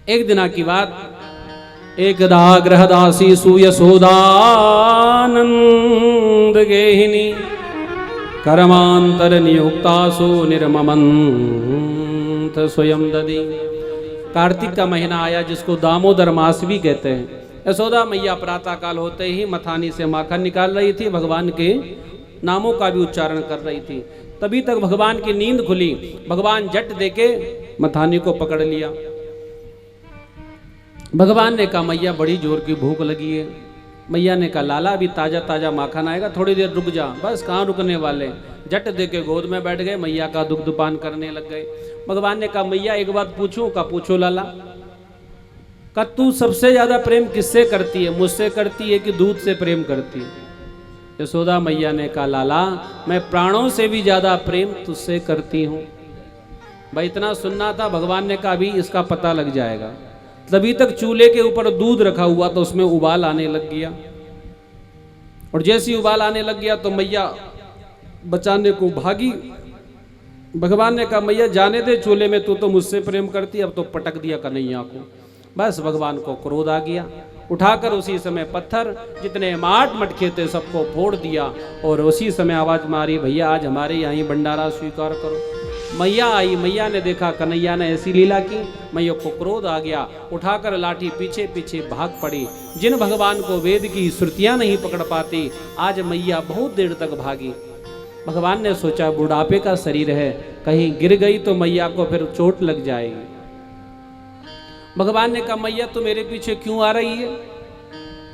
एक दिना की बात, एकदा गृहदासी सुयशोदानंद गेहिनी कर्मांतर नियुक्तासु निर्ममंत स्वयं ददी। कार्तिक का महीना आया जिसको दामोदर मास भी कहते हैं। यशोदा मैया प्रातः काल होते ही मथानी से माखन निकाल रही थी, भगवान के नामों का भी उच्चारण कर रही थी। तभी तक भगवान की नींद खुली। भगवान झट देके मथानी को पकड़ लिया। भगवान ने कहा मैया बड़ी जोर की भूख लगी है। मैया ने कहा लाला अभी ताजा ताजा माखन आएगा, थोड़ी देर रुक जा। बस कहाँ रुकने वाले, झट देके गोद में बैठ गए, मैया का दुग्धपान करने लग गए। भगवान ने कहा मैया एक बात पूछूं? का पूछो लाला। का तू सबसे ज्यादा प्रेम किससे करती है, मुझसे करती है कि दूध से प्रेम करती है? यशोदा मैया ने कहा लाला मैं प्राणों से भी ज्यादा प्रेम तुझसे करती हूँ। भाई इतना सुनना था। भगवान ने कहा अभी इसका पता लग जाएगा। तभी तक चूल्हे के ऊपर दूध रखा हुआ तो उसमें उबाल आने लग गया, और जैसे ही उबाल आने लग गया तो मैया बचाने को भागी। भगवान ने कहा मैया जाने दे, चूल्हे में तू तो मुझसे प्रेम करती, अब तो पटक दिया कन्हैया को। बस भगवान को क्रोध आ गया। उठाकर उसी समय पत्थर जितने माट मटके थे सबको फोड़ दिया, और उसी समय आवाज मारी भैया आज हमारे यहाँ ही भंडारा स्वीकार करो। मैया आई, मैया ने देखा कन्हैया ने ऐसी लीला की, मैया को क्रोध आ गया। उठाकर लाठी पीछे पीछे भाग पड़ी। जिन भगवान को वेद की श्रुतियां नहीं पकड़ पाती, आज मैया बहुत देर तक भागी। भगवान ने सोचा बुढ़ापे का शरीर है, कहीं गिर गई तो मैया को फिर चोट लग जाएगी। भगवान ने कहा मैया तू मेरे पीछे क्यों आ रही है?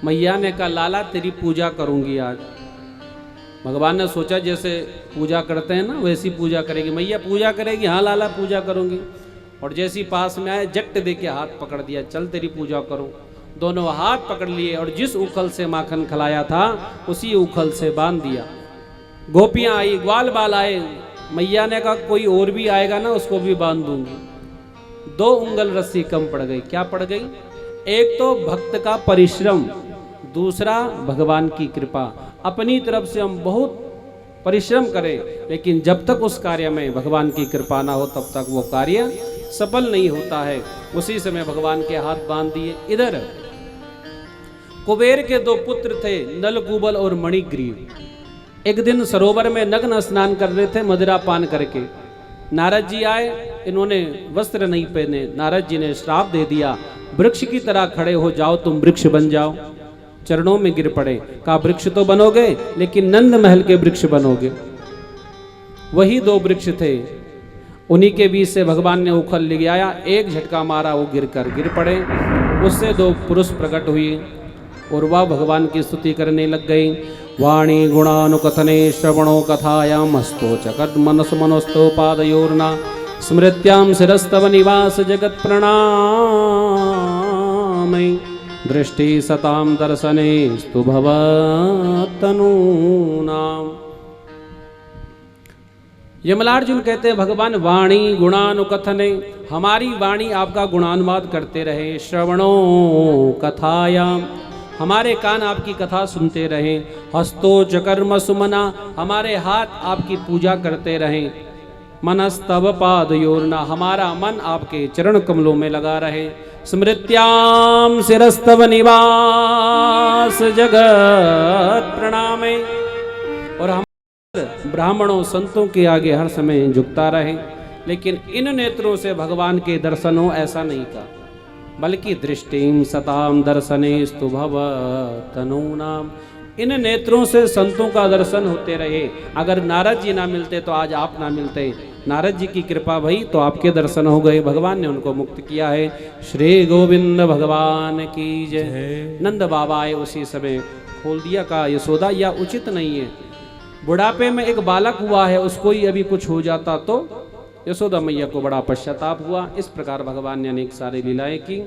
मैया ने कहा लाला तेरी पूजा करूंगी आज। भगवान ने सोचा जैसे पूजा करते हैं ना वैसी पूजा करेगी। मैया पूजा करेगी, हाँ लाला पूजा करूंगी। और जैसी पास में आए जट दे के हाथ पकड़ दिया, चल तेरी पूजा करूं। दोनों हाथ पकड़ लिए और जिस उखल से माखन खिलाया था उसी उखल से बांध दिया। गोपियां आई, ग्वाल बाल आए। मैया ने कहा कोई और भी आएगा ना उसको भी बांध दूंगी। 2 उंगल रस्सी कम पड़ गई। क्या पड़ गई? एक तो भक्त का परिश्रम, दूसरा भगवान की कृपा। अपनी तरफ से हम बहुत परिश्रम करें, लेकिन जब तक उस कार्य में भगवान की कृपा ना हो तब तक वो कार्य सफल नहीं होता है। उसी समय भगवान के हाथ बांध दिए। इधर कुबेर के 2 पुत्र थे, नलकूबल और मणिग्रीव। एक दिन सरोवर में नग्न स्नान कर रहे थे मदिरा पान करके। नारद जी आए, इन्होंने वस्त्र नहीं पहने। नारद जी ने श्राप दे दिया, वृक्ष की तरह खड़े हो जाओ, तुम वृक्ष बन जाओ। चरणों में गिर पड़े। कहा वृक्ष तो बनोगे लेकिन नंद महल के वृक्ष बनोगे। वही 2 वृक्ष थे, उन्हीं के बीच से भगवान ने उखल ले आया, एक झटका मारा, वो गिर पड़े। उससे 2 पुरुष प्रकट हुई और वह भगवान की स्तुति करने लग गई। वाणी गुणानुकथने श्रवणो कथायाम हस्तो चकट मनस मनस्तो पादयोर्ना स्मृत्याम शिरस्तव निवास जगत प्रणामय दृष्टि सताम दर्शने स्तु भवतनूनाम। यमलार्जुन कहते हैं भगवान वाणी गुणानुकथने, हमारी वाणी आपका गुणानुवाद करते रहे। श्रवणो कथायाम, हमारे कान आपकी कथा सुनते रहें। हस्तो चकर्म सुमना, हमारे हाथ आपकी पूजा करते रहें। मनस्तव पादयोर्ना, हमारा मन आपके चरण कमलों में लगा रहे। स्मृत्याम शिरस्तव निवास जगत प्रणामे, और हम ब्राह्मणों संतों के आगे हर समय झुकता रहे। लेकिन इन नेत्रों से भगवान के दर्शन हो ऐसा नहीं कहा, बल्कि दृष्टिम सताम दर्शने स्तु भवतनूनाम, इन नेत्रों से संतों का दर्शन होते रहे। अगर नारद जी ना मिलते तो आज आप ना मिलते। नारद जी की कृपा भई तो आपके दर्शन हो गए, भगवान ने उनको मुक्त किया है। श्री गोविंद भगवान की जय। नंद बाबा आए, उसी समय खोल दिया। का यशोदा यह उचित नहीं है, बुढ़ापे में एक बालक हुआ है, उसको ही अभी कुछ हो जाता तो। यशोदा मैया को बड़ा पश्चाताप हुआ। इस प्रकार भगवान ने अनेक सारी लीलाएं की।